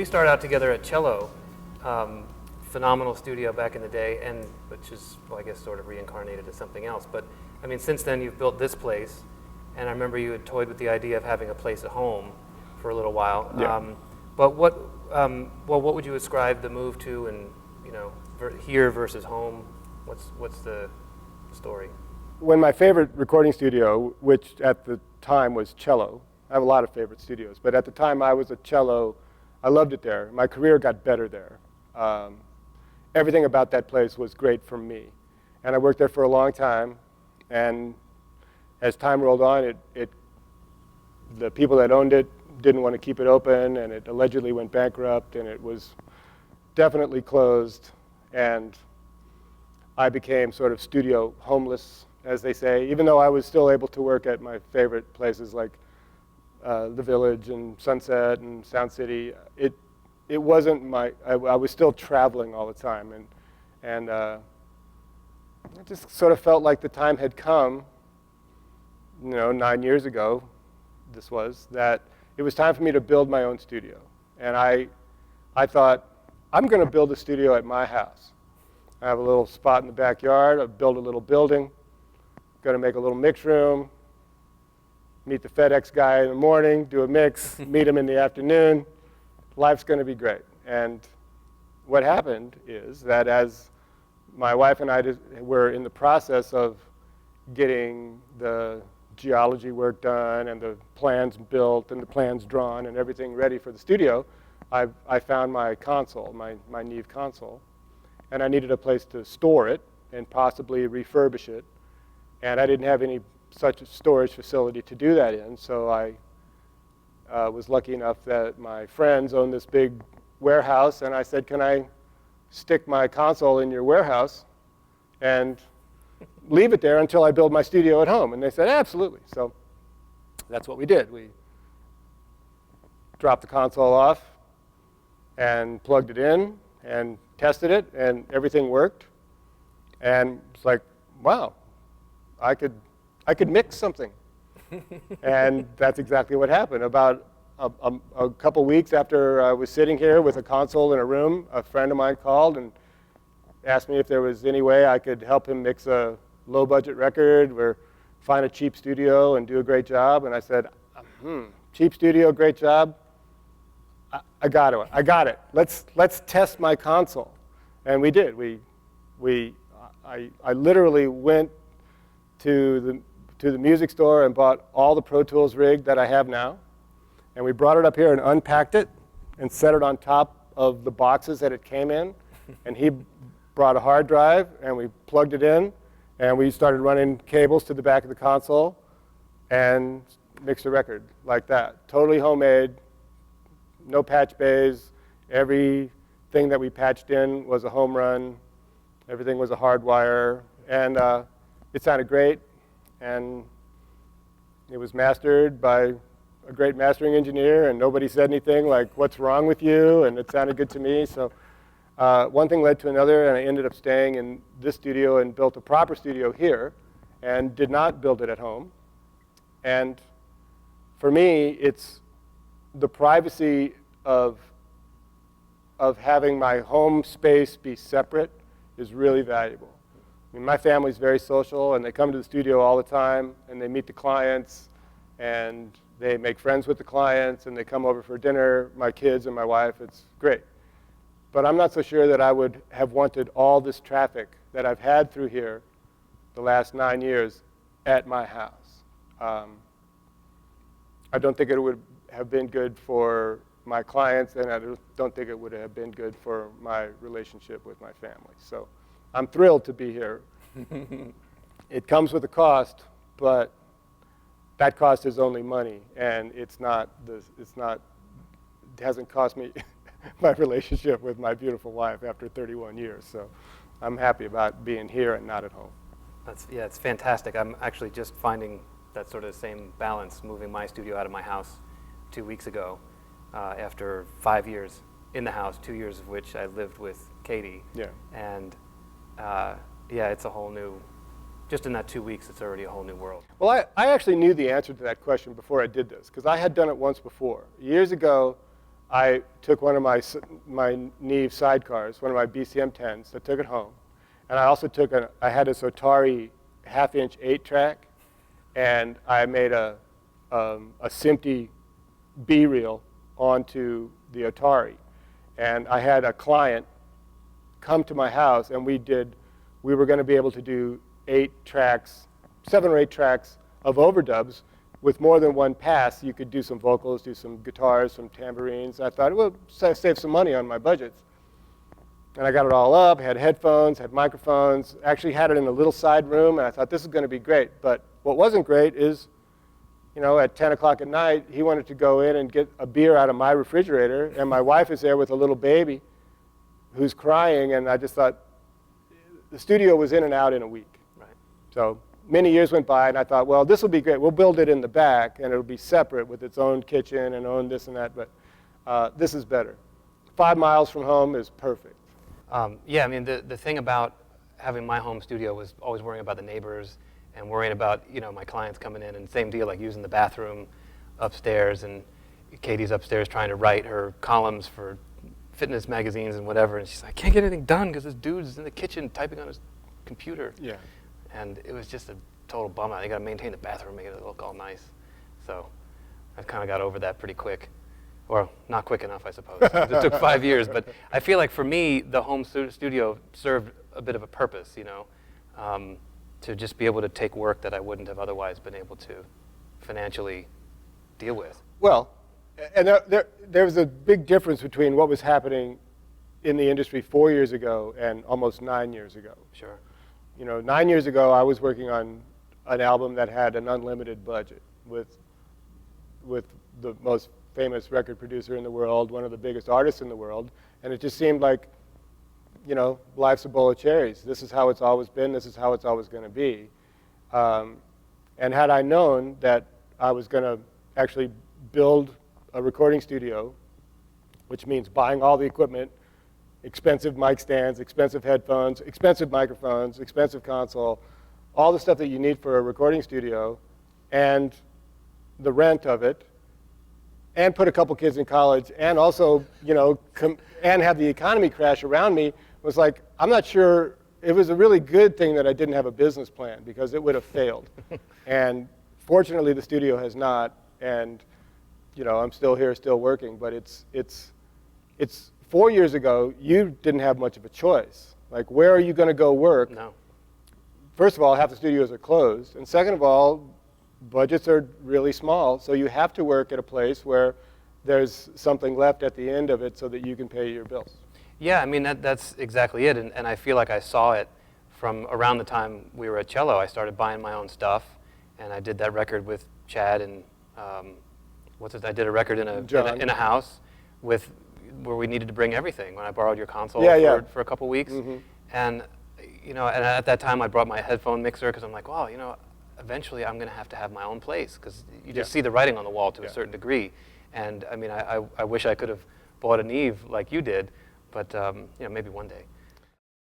we started out together at Cello, phenomenal studio back in the day, and which is, well, I guess, sort of reincarnated as something else. But I mean, since then you've built this place, and I remember you had toyed with the idea of having a place at home for a little while. Yeah. But what would you ascribe the move to, and here versus home? What's the story? When my favorite recording studio, which at the time was Cello, I have a lot of favorite studios, but at the time I was at Cello, I loved it there. My career got better there. Everything about that place was great for me. And I worked there for a long time, and as time rolled on, the people that owned it didn't want to keep it open, and it allegedly went bankrupt, and it was definitely closed, and I became sort of studio homeless, as they say, even though I was still able to work at my favorite places like the Village and Sunset and Sound City. It wasn't I was still traveling all the time, and it just sort of felt like the time had come, 9 years ago, this was, that it was time for me to build my own studio. And I thought, I'm going to build a studio at my house. I have a little spot in the backyard. I've built a little building. Going to make a little mix room, meet the FedEx guy in the morning, do a mix, meet him in the afternoon. Life's going to be great. And what happened is that as my wife and I were in the process of getting the geology work done and the plans built and the plans drawn and everything ready for the studio, I found my console, my Neve console, and I needed a place to store it and possibly refurbish it. And I didn't have any such a storage facility to do that in, so I was lucky enough that my friends owned this big warehouse, and I said, can I stick my console in your warehouse and leave it there until I build my studio at home? And they said, absolutely. So that's what we did. We dropped the console off and plugged it in and tested it, and everything worked. And it's like, wow, I could mix something. And that's exactly what happened. About a couple weeks after I was sitting here with a console in a room, a friend of mine called and asked me if there was any way I could help him mix a low-budget record or find a cheap studio and do a great job. And I said, cheap studio, great job. I got it. Let's test my console. And we did. I literally went to the music store and bought all the Pro Tools rig that I have now. And we brought it up here and unpacked it and set it on top of the boxes that it came in. And he brought a hard drive, and we plugged it in, and we started running cables to the back of the console and mixed a record like that. Totally homemade, no patch bays. Everything that we patched in was a home run. Everything was a hard wire. And it sounded great. And it was mastered by a great mastering engineer, and nobody said anything like, what's wrong with you? And it sounded good to me. So one thing led to another, and I ended up staying in this studio and built a proper studio here and did not build it at home. And for me, it's the privacy of having my home space be separate is really valuable. I mean, my family's very social, and they come to the studio all the time, and they meet the clients, and they make friends with the clients, and they come over for dinner, my kids and my wife. It's great. But I'm not so sure that I would have wanted all this traffic that I've had through here the last 9 years at my house. I don't think it would have been good for my clients, and I don't think it would have been good for my relationship with my family. So I'm thrilled to be here. It comes with a cost, but that cost is only money, and it hasn't cost me my relationship with my beautiful wife after 31 years. So I'm happy about being here and not at home. It's fantastic. I'm actually just finding that sort of same balance, moving my studio out of my house 2 weeks ago after 5 years in the house, 2 years of which I lived with Katie. Yeah. And it's a whole new, just in that 2 weeks, it's already a whole new world. Well, I actually knew the answer to that question before I did this, because I had done it once before. Years ago, I took one of my Neve sidecars, one of my BCM 10s, I took it home. And I also took I had this Otari half-inch 8-track, and I made a SMPTE B-reel onto the Otari. And I had a client come to my house, and we were going to be able to do 7 or 8 tracks of overdubs with more than one pass. You could do some vocals, do some guitars, some tambourines. I thought, well, save some money on my budgets. And I got it all up, had headphones, had microphones, actually had it in a little side room, and I thought this is going to be great. But what wasn't great is, you know, at 10 o'clock at night, he wanted to go in and get a beer out of my refrigerator, and my wife is there with a little baby who's crying, and I just thought, the studio was in and out in a week. Right. So many years went by, and I thought, well, this will be great. We'll build it in the back, and it'll be separate with its own kitchen and own this and that, but this is better. 5 miles from home is perfect. Yeah, I mean, the thing about having my home studio was always worrying about the neighbors and worrying about, you know, my clients coming in, and same deal, like using the bathroom upstairs, and Katie's upstairs trying to write her columns for fitness magazines and whatever, and she's like, I can't get anything done because this dude's in the kitchen typing on his computer. Yeah. And it was just a total bummer. They got to maintain the bathroom, make it look all nice. So I kind of got over that pretty quick. Or not quick enough, I suppose. It took 5 years, but I feel like for me, the home studio served a bit of a purpose, you know, to just be able to take work that I wouldn't have otherwise been able to financially deal with. Well, and there was a big difference between what was happening in the industry 4 years ago and almost 9 years ago. Sure. You know, 9 years ago, I was working on an album that had an unlimited budget with the most famous record producer in the world, one of the biggest artists in the world, and it just seemed like, you know, life's a bowl of cherries. This is how it's always been. This is how it's always going to be. And had I known that I was going to actually build a recording studio, which means buying all the equipment, expensive mic stands, expensive headphones, expensive microphones, expensive console, all the stuff that you need for a recording studio, and the rent of it, and put a couple kids in college, and also, you know, and have the economy crash around me, was like, I'm not sure. It was a really good thing that I didn't have a business plan, because it would have failed. And fortunately, the studio has not, and, you know, I'm still here, still working, but it's 4 years ago, you didn't have much of a choice. Like, where are you going to go work? No. First of all, half the studios are closed, and second of all, budgets are really small, so you have to work at a place where there's something left at the end of it so that you can pay your bills. Yeah, I mean, that's exactly it, and I feel like I saw it from around the time we were at Cello. I started buying my own stuff, and I did that record with Chad, and I did a record in a house where we needed to bring everything. When I borrowed your console for a couple weeks, and you know, and at that time I brought my headphone mixer because I'm like, wow, you know, eventually I'm going to have my own place, because you just see the writing on the wall to a certain degree. And I mean, I wish I could have bought a Neve like you did, but you know, maybe one day.